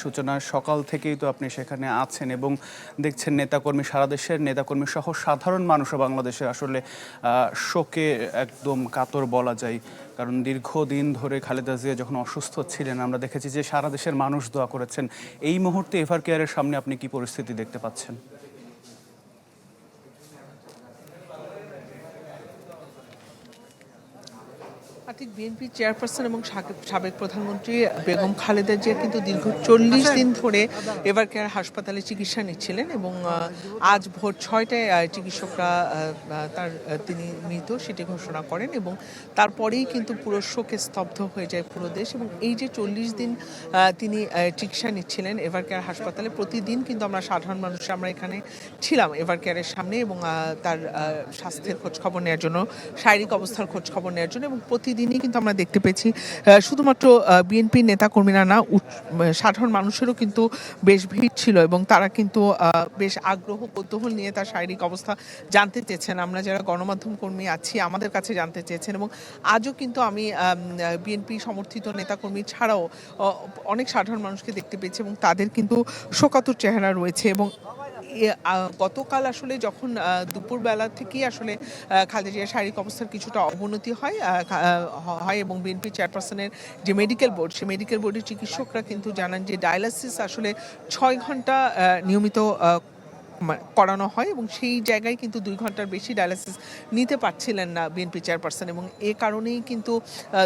সূচনার সকাল থেকেই তো আপনি সেখানে আছেন এবং দেখছেন নেতাকর্মী, সারা দেশের নেতাকর্মী সহ সাধারণ মানুষও বাংলাদেশে আসলে শোকে একদম কাতর বলা যায়। কারণ দীর্ঘদিন ধরে খালেদা জিয়া যখন অসুস্থ ছিলেন আমরা দেখেছি যে সারা দেশের মানুষ দোয়া করেছেন। এই মুহূর্তে এভার কেয়ারের সামনে আপনি কি পরিস্থিতি দেখতে পাচ্ছেন? আতিক, বিএনপি চেয়ারপারসন এবং সাবেক প্রধানমন্ত্রী বেগম খালেদা জিয়া কিন্তু দীর্ঘ 40 দিন ধরে এভার কেয়ার হাসপাতালে চিকিৎসা নিচ্ছিলেন এবং আজ ভোর 6টায় চিকিৎসকরা তিনি মৃত সেটি ঘোষণা করেন এবং তারপরেই কিন্তু পুরো শোকে স্তব্ধ হয়ে যায় পুরো দেশ। এবং এই যে 40 দিন তিনি চিকিৎসা নিচ্ছিলেন এভার কেয়ার হাসপাতালে, প্রতিদিন কিন্তু আমরা সাধারণ মানুষ আমরা এখানে ছিলাম এভার কেয়ারের সামনে এবং তার স্বাস্থ্যের খোঁজখবর নেওয়ার জন্য, শারীরিক অবস্থার খোঁজখবর নেওয়ার জন্য। এবং প্রতিদিনই কিন্তু আমরা দেখতে পেয়েছি শুধুমাত্র বিএনপির নেতাকর্মীরা না, সাধারণ মানুষেরও কিন্তু বেশ ভিড় ছিল এবং তারা কিন্তু বেশ আগ্রহ কৌতূহল নিয়ে তার শারীরিক অবস্থা জানতে চেয়েছেন। আমরা যারা গণমাধ্যম কর্মী আছি আমাদের কাছে জানতে চেয়েছেন এবং আজও কিন্তু আমি বিএনপি সমর্থিত নেতাকর্মী ছাড়াও অনেক সাধারণ মানুষকে দেখতে পেয়েছি এবং তাদের কিন্তু শোকাতুর চেহারা রয়েছে। এবং গতকাল আসলে যখন দুপুরবেলা থেকেই আসলে খালেদা জিয়ার শারীরিক অবস্থার কিছুটা অবনতি হয় এবং বিএনপি চেয়ারপারসনের যে মেডিকেল বোর্ড, সেই মেডিকেল বোর্ডের চিকিৎসকরা কিন্তু জানান যে ডায়ালাসিস আসলে 6 ঘন্টা নিয়মিত করানো হয় এবং সেই জায়গায় কিন্তু 2 ঘন্টার বেশি ডায়ালাসিস নিতে পারছিলেন না বিএনপি চেয়ারপারসন এবং এ কারণেই কিন্তু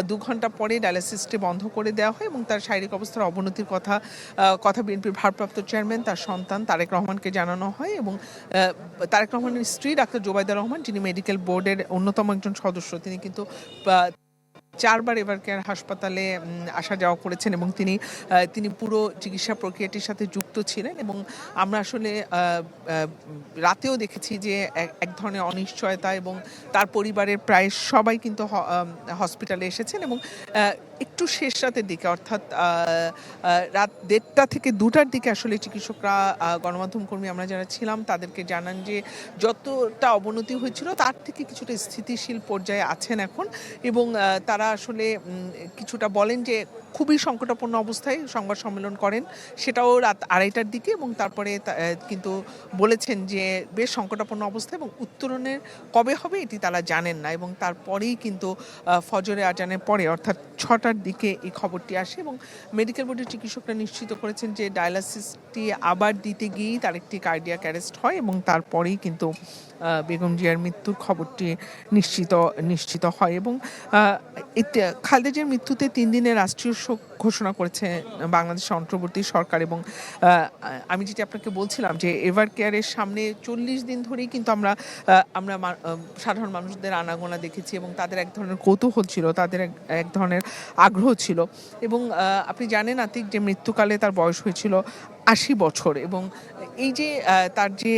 2 ঘন্টা পরে ডায়ালাসিসটি বন্ধ করে দেওয়া হয় এবং তার শারীরিক অবস্থার অবনতির কথা বিএনপির ভারপ্রাপ্ত চেয়ারম্যান তার সন্তান তারেক রহমানকে জানানো হয় এবং তারেক রহমানের স্ত্রী ডাক্তার জোবাইদা রহমান, যিনি মেডিকেল বোর্ডের অন্যতম একজন সদস্য, তিনি কিন্তু 4 বার এভার কেয়ার হাসপাতালে আসা যাওয়া করেছেন এবং তিনি পুরো চিকিৎসা প্রক্রিয়াটির সাথে যুক্ত ছিলেন। এবং আমরা আসলে রাতেও দেখেছি যে এক ধরনের অনিশ্চয়তা এবং তার পরিবারের প্রায় সবাই কিন্তু হসপিটালে এসেছেন এবং একটু শেষ রাতের দিকে অর্থাৎ রাত 1:30 থেকে 2টার দিকে আসলে চিকিৎসকরা গণমাধ্যম কর্মী আমরা যারা ছিলাম তাদেরকে জানান যে যতটা অবনতি হয়েছিল তার থেকে কিছুটা স্থিতিশীল পর্যায়ে আছেন এখন। এবং তারা আসলে কিছুটা বলেন যে খুবই সংকটাপন্ন অবস্থায় সংবাদ সম্মেলন করেন, সেটাও রাত 2:30টার দিকে। এবং তারপরে কিন্তু বলেছেন যে বেশ সংকটাপন্ন অবস্থা এবং উত্তরণের কবে হবে এটি তারা জানেন না। এবং তারপরেই কিন্তু ফজরে আজানের পরে অর্থাৎ 6টার দিকে এই খবরটি আসে এবং মেডিকেল বোর্ডের চিকিৎসকরা নিশ্চিত করেছেন যে ডায়ালাসিসটি আবার দিতে গিয়েই তার একটি কার্ডিয়াক অ্যারেস্ট হয় এবং তারপরেই কিন্তু বেগম জিয়ার মৃত্যুর খবরটি নিশ্চিত হয়। এবং খালেদা জিয়ার মৃত্যুতে 3 দিনের রাষ্ট্রীয় শোক ঘোষণা করেছে বাংলাদেশের অন্তর্বর্তী সরকার। এবং আমি যেটি আপনাকে বলছিলাম যে এভার কেয়ারের সামনে 40 দিন ধরেই কিন্তু আমরা সাধারণ মানুষদের আনাগোনা দেখেছি এবং তাদের এক ধরনের কৌতূহল ছিল, তাদের এক ধরনের আগ্রহ ছিল। এবং আপনি জানেন আতিক যে মৃত্যুকালে তার বয়স হয়েছিল 80 বছর এবং এই যে তার যে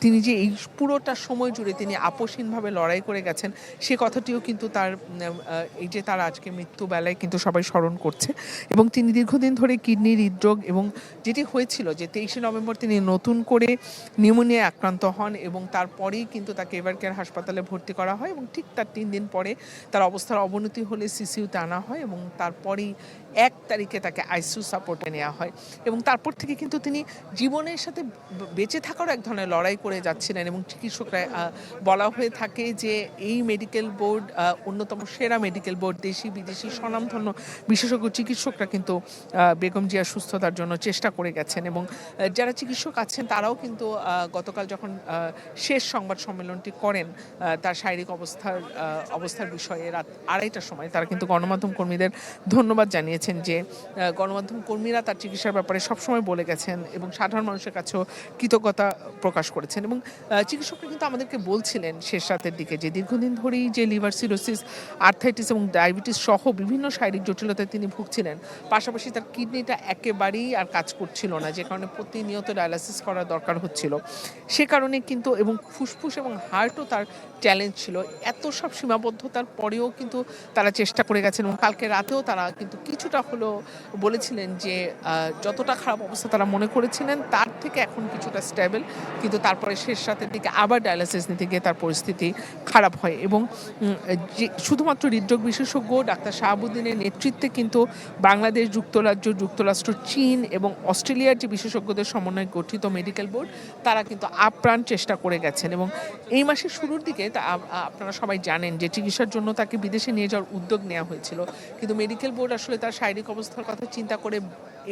তিনি যে এই পুরোটা সময় জুড়ে তিনি আপোষহীনভাবে লড়াই করে গেছেন সে কথাটিও কিন্তু তার আজকে মৃত্যু বেলায় কিন্তু সবাই স্মরণ করছে। এবং তিনি দীর্ঘদিন ধরে কিডনি হৃদরোগ এবং যেটি হয়েছিল যে 23শে নভেম্বর তিনি নতুন করে নিউমোনিয়ায় আক্রান্ত হন এবং তারপরেই কিন্তু তাকে এভার কেয়ার হাসপাতালে ভর্তি করা হয় এবং ঠিক তার 3 দিন পরে তার অবস্থার অবনতি হলে সিসিইউতে আনা হয় এবং তারপরেই 1 তারিখে তাকে আইসিইউ সাপোর্টে নেওয়া হয়। এবং তারপর থেকে কিন্তু তিনি জীবনের সাথে বেঁচে থাকার এক ধরনের লড়াই করে যাচ্ছিলেন এবং চিকিৎসকরা বলা হয়ে থাকে যে এই মেডিকেল বোর্ড অন্যতম সেরা মেডিকেল বোর্ড, দেশি বিদেশি স্বনামধন্য বিশেষজ্ঞ চিকিৎসকরা কিন্তু বেগম জিয়ার সুস্থতার জন্য চেষ্টা করে গেছেন। এবং যারা চিকিৎসক আছেন তারাও কিন্তু গতকাল যখন শেষ সংবাদ সম্মেলনটি করেন তার শারীরিক অবস্থার বিষয়ে রাত 2:30টার সময় তারা কিন্তু গণমাধ্যম কর্মীদের ধন্যবাদ জানিয়েছেন যে গণমাধ্যম কর্মীরা তার চিকিৎসার ব্যাপারে সবসময় বলে গেছেন এবং সাধারণ মানুষের কাছেও কৃতজ্ঞতা প্রকাশ করেছেন। এবং চিকিৎসকরা কিন্তু আমাদেরকে বলছিলেন শেষ রাতের দিকে যে দীর্ঘদিন ধরেই যে লিভার সিরোসিস, আর্থাইটিস এবং ডায়াবেটিস সহ বিভিন্ন শারীরিক জটিলতায় তিনি ভুগছিলেন, পাশাপাশি তার কিডনিটা একেবারেই আর কাজ করছিল না, যে কারণে প্রতিনিয়ত ডায়ালাসিস করার দরকার হচ্ছিল। সে কারণে কিন্তু এবং ফুসফুস এবং হার্টও তার চ্যালেঞ্জ ছিল। এত সব সীমাবদ্ধতার পরেও কিন্তু তারা চেষ্টা করে গেছেন এবং কালকে রাতেও তারা কিন্তু কিছুটা কিছুটা হলো বলেছিলেন যে যতটা খারাপ অবস্থা তারা মনে করেছিলেন তার থেকে এখন কিছুটা স্টেবল, কিন্তু তারপরে শেষ রাতের দিকে আবার ডায়ালিসিস নিতে গিয়ে তার পরিস্থিতি খারাপ হয়। এবং যে শুধুমাত্র হৃদরোগ বিশেষজ্ঞ ডাক্তার শাহাবুদ্দিনের নেতৃত্বে কিন্তু বাংলাদেশ, যুক্তরাজ্য, যুক্তরাষ্ট্র, চীন এবং অস্ট্রেলিয়ার যে বিশেষজ্ঞদের সমন্বয়ে গঠিত মেডিকেল বোর্ড তারা কিন্তু আপ্রাণ চেষ্টা করে গেছেন। এবং এই মাসের শুরুর দিকে আপনারা সবাই জানেন যে চিকিৎসার জন্য তাকে বিদেশে নিয়ে যাওয়ার উদ্যোগ নেওয়া হয়েছিল, কিন্তু মেডিকেল বোর্ড আসলে তার শারীরিক অবস্থার কথা চিন্তা করে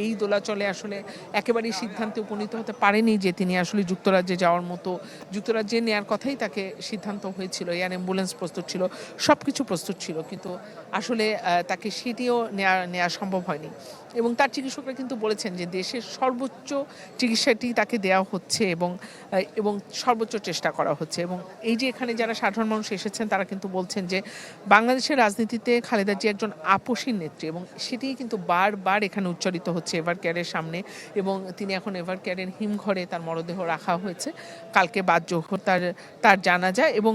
এই দোলাচলে আসলে একেবারেই সিদ্ধান্তে উপনীত হতে পারেনি যে তিনি আসলে যুক্তরাজ্যে যাওয়ার মতো, যুক্তরাজ্যে নেওয়ার কথাই তাকে সিদ্ধান্ত হয়েছিল, এয়ার অ্যাম্বুলেন্স প্রস্তুত ছিল, সব কিছু প্রস্তুত ছিল, কিন্তু আসলে তাকে সেটিও নেওয়া সম্ভব হয়নি। এবং তার চিকিৎসকরা কিন্তু বলেছেন যে দেশের সর্বোচ্চ চিকিৎসাটি তাকে দেওয়া হচ্ছে এবং সর্বোচ্চ চেষ্টা করা হচ্ছে। এবং এই যে এখানে যারা সাধারণ মানুষ এসেছেন তারা কিন্তু বলছেন যে বাংলাদেশের রাজনীতিতে খালেদা জিয়া একজন আপসীন নেত্রী, এবং সেটিই কিন্তু বারবার এখানে উচ্চারিত হচ্ছে এভার কেয়ারের সামনে। এবং তিনি এখন এভার কেয়ারের হিমঘরে তার মরদেহ রাখা হয়েছে, কালকে বাদ জোহর তার জানাজা। এবং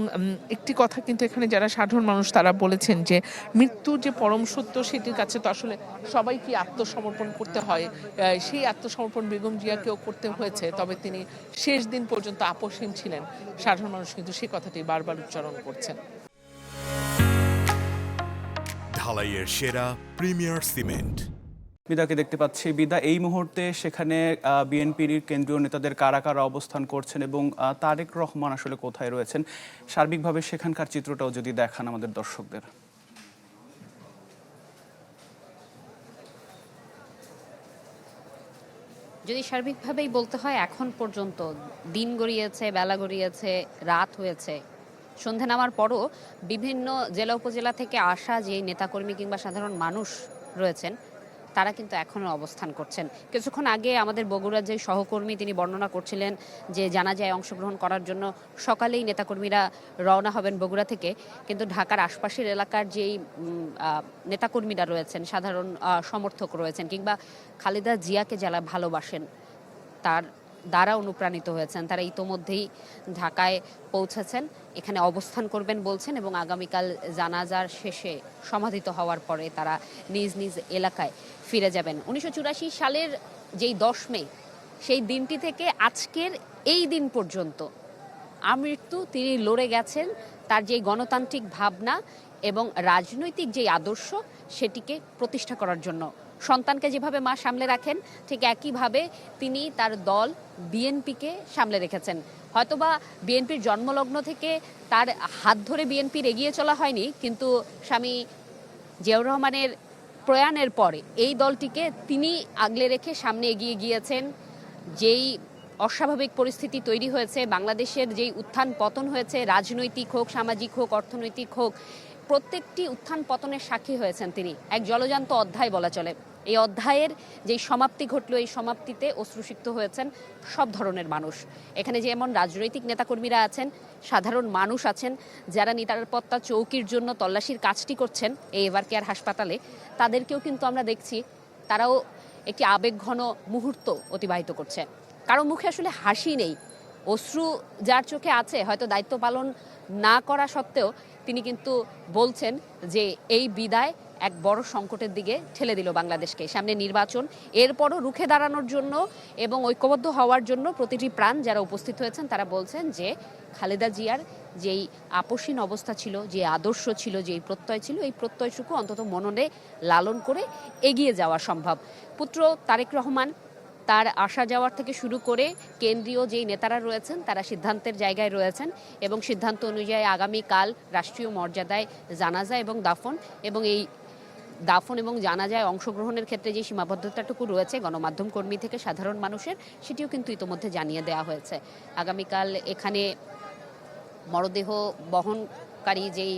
একটি কথা কিন্তু এখানে যারা সাধারণ মানুষ তারা বলেছেন যে মৃত্যু যে পরম সত্য সেটির কাছে তো আসলে সবাই কি আত্মসমর্পণ করতে হয়, সেই আত্মসমর্পণ বেগম জিয়াকেও করতে হয়েছে, তবে তিনি শেষ দিন পর্যন্ত আপসহীন ছিলেন। সাধারণ মানুষ কিন্তু সেই কথাটি বারবার উচ্চারণ করছেন। ঢালাইয়ের সেরা প্রিমিয়ার সিমেন্ট। বিদাকে দেখতে পাচ্ছি। বিদা, এই মুহূর্তে সেখানে বিএনপির কেন্দ্রীয় নেতাদের কারা কারা অবস্থান করছেন এবং তারেক রহমান আসলে কোথায় রয়েছেন, সার্বিকভাবে সেখানকার চিত্রটাও যদি দেখান আমাদের দর্শকদের। যদি সার্বিকভাবেই বলতে হয়, এখন পর্যন্ত দিন গড়িয়েছে, বেলা গড়িয়েছে, রাত হয়েছে, সন্ধে নামার পরও বিভিন্ন জেলা উপজেলা থেকে আসা যে নেতাকর্মী কিংবা সাধারণ মানুষ রয়েছেন তারা কিন্তু এখনও অবস্থান করছেন। কিছুক্ষণ আগে আমাদের বগুড়ার যে সহকর্মী তিনি বর্ণনা করছিলেন যে জানাজায় অংশগ্রহণ করার জন্য সকালেই নেতাকর্মীরা রওনা হবেন বগুড়া থেকে, কিন্তু ঢাকার আশপাশের এলাকার যেই নেতাকর্মীরা রয়েছেন, সাধারণ সমর্থক রয়েছেন কিংবা খালেদা জিয়াকে যারা ভালোবাসেন তার দ্বারা অনুপ্রাণিত হয়েছেন, তারা ইতোমধ্যেই ঢাকায় পৌঁছেছেন, এখানে অবস্থান করবেন বলছেন এবং আগামীকাল জানাজার শেষে সমাধিত হওয়ার পরে তারা নিজ নিজ এলাকায় ফিরে যাবেন। 1984 সালের যেই 10 মে সেই দিনটি থেকে আজকের এই দিন পর্যন্ত আমৃত্যু তিনি লড়ে গেছেন তার যেই গণতান্ত্রিক ভাবনা এবং রাজনৈতিক যেই আদর্শ সেটিকে প্রতিষ্ঠা করার জন্য। সন্তানকে যেভাবে মা সামলে রাখেন ঠিক একইভাবে তিনি তার দল বিএনপিকে সামলে রেখেছেন। হয়তোবা বিএনপির জন্মলগ্ন থেকে তার হাত ধরে বিএনপির এগিয়ে চলা হয়নি, কিন্তু স্বামী জিয়াউর রহমানের প্রয়াণের পরে এই দলটিকে তিনি আগলে রেখে সামনে এগিয়ে গিয়েছেন। যেই অস্বাভাবিক পরিস্থিতি তৈরি হয়েছে, বাংলাদেশের যেই উত্থান পতন হয়েছে, রাজনৈতিক হোক, সামাজিক হোক, অর্থনৈতিক হোক, প্রত্যেকটি উত্থান পতনের সাক্ষী হয়েছেন তিনি। এক জলজান্ত অধ্যায় বলা চলে। এই অধ্যায়ের যেই সমাপ্তি ঘটল, এই সমাপ্তিতে অশ্রুসিক্ত হয়েছেন সব ধরনের মানুষ। এখানে যেমন রাজনৈতিক নেতাকর্মীরা আছেন, সাধারণ মানুষ আছেন যারা নিরাপত্তা চৌকির জন্য তল্লাশির কাজটি করছেন এই এভার কেয়ার হাসপাতালে, তাদেরকেও কিন্তু আমরা দেখছি তারাও একটি আবেগঘন মুহূর্ত অতিবাহিত করছে। কারো মুখে আসলে হাসি নেই, অশ্রু যার চোখে আছে, হয়তো দায়িত্ব পালন না করা সত্ত্বেও তিনি কিন্তু বলছেন যে এই বিদায় এক বড় সংকটের দিকে ঠেলে দিল বাংলাদেশকে। সামনে নির্বাচন, এরপরও রুখে দাঁড়ানোর জন্য এবং ঐক্যবদ্ধ হওয়ার জন্য প্রতিটি প্রাণ যারা উপস্থিত হয়েছেন তারা বলছেন যে খালেদা জিয়ার যেই আপসীন অবস্থা ছিল, যে আদর্শ ছিল, যেই প্রত্যয় ছিল, এই প্রত্যয়টুকু অন্তত মননে লালন করে এগিয়ে যাওয়া সম্ভব। পুত্র তারেক রহমান তার আসা যাওয়ার থেকে শুরু করে কেন্দ্রীয় যেই নেতারা রয়েছেন তারা সিদ্ধান্তের জায়গায় রয়েছেন এবং সিদ্ধান্ত অনুযায়ী আগামীকাল রাষ্ট্রীয় মর্যাদায় জানাজা এবং দাফন, এবং এই দাফন এবং জানাজায় অংশগ্রহণের ক্ষেত্রে যে সীমাবদ্ধতাটুকু রয়েছে গণমাধ্যম কর্মী থেকে সাধারণ মানুষের, সেটিও কিন্তু ইতোমধ্যে জানিয়ে দেওয়া হয়েছে। আগামীকাল এখানে মরদেহ বহনকারী যেই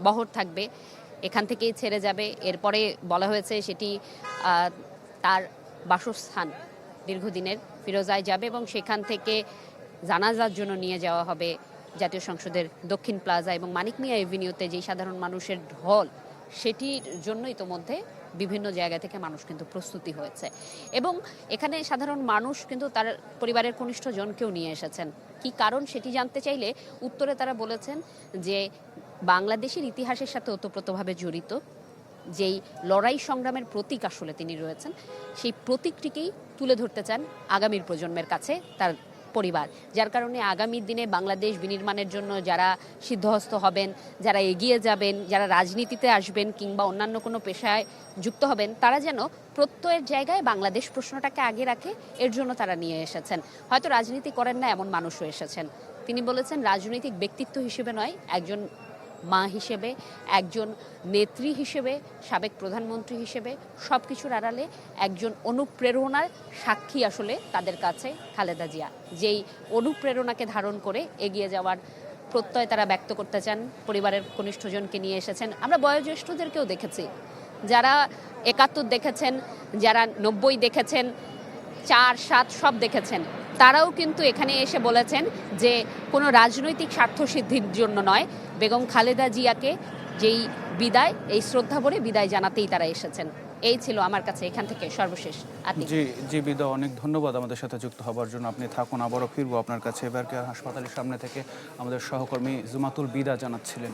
বহর থাকবে এখান থেকেই ছেড়ে যাবে। এরপরে বলা হয়েছে সেটি তার বাসস্থান দীর্ঘদিনের ফিরোজায় যাবে এবং সেখান থেকে জানাজার জন্য নিয়ে যাওয়া হবে জাতীয় সংসদের দক্ষিণ প্লাজা এবং মানিক মিয়া এভিনিউতে যেই সাধারণ মানুষের ঢল, সেটির জন্য ইতোমধ্যে বিভিন্ন জায়গা থেকে মানুষ কিন্তু প্রস্তুতি হয়েছে এবং এখানে সাধারণ মানুষ কিন্তু তার পরিবারের কনিষ্ঠ জনকেও নিয়ে এসেছেন। কি কারণ সেটি জানতে চাইলে উত্তরে তারা বলেছেন যে বাংলাদেশের ইতিহাসের সাথে ওতপ্রোতভাবে জড়িত, যেই লড়াই সংগ্রামের প্রতীক আসলে তিনি রয়েছেন, সেই প্রতীকটিকেই তুলে ধরতে চান আগামীর প্রজন্মের কাছে তার পরিবার। যার কারণে আগামী দিনে বাংলাদেশ বিনির্মাণের জন্য যারা সিদ্ধহস্ত হবেন, যারা এগিয়ে যাবেন, যারা রাজনীতিতে আসবেন কিংবা অন্যান্য কোনো পেশায় যুক্ত হবেন, তারা যেন প্রত্যয়ের জায়গায় বাংলাদেশ প্রশ্নটাকে আগে রাখে, এর জন্য তারা নিয়ে এসেছেন। হয়তো রাজনীতি করেন না এমন মানুষও এসেছেন। তিনি বলেছেন রাজনৈতিক ব্যক্তিত্ব হিসেবে নয়, একজন মা হিসেবে, একজন নেত্রী হিসেবে, সাবেক প্রধানমন্ত্রী হিসেবে, সব কিছুর আড়ালে একজন অনুপ্রেরণার সাক্ষী আসলে তাদের কাছে খালেদা জিয়া। যেই অনুপ্রেরণাকে ধারণ করে এগিয়ে যাওয়ার প্রত্যয় তারা ব্যক্ত করতে চান। পরিবারের কনিষ্ঠজনকে নিয়ে এসেছেন। আমরা বয়োজ্যেষ্ঠদেরকেও দেখেছি, যারা ৭১ দেখেছেন, যারা ৯০ দেখেছেন, ৪, ৭ সব দেখেছেন। তারাও কিন্তু এখানে এসে বলেছেন যে কোনো রাজনৈতিক স্বার্থসিদ্ধির জন্য নয়, বেগম খালেদা জিয়াকে যেই বিদায়, এই শ্রদ্ধা ভরে বিদায় জানাতেই তারা এসেছেন। এই ছিল আমার কাছে এখান থেকে সর্বশেষ। জি বিদা, অনেক ধন্যবাদ আমাদের সাথে যুক্ত হবার জন্য। আপনি থাকুন, আবারও ফিরবো আপনার কাছে। এবার কেয়ার হাসপাতালের সামনে থেকে আমাদের সহকর্মী জুমাতুল বিদা জানাচ্ছিলেন।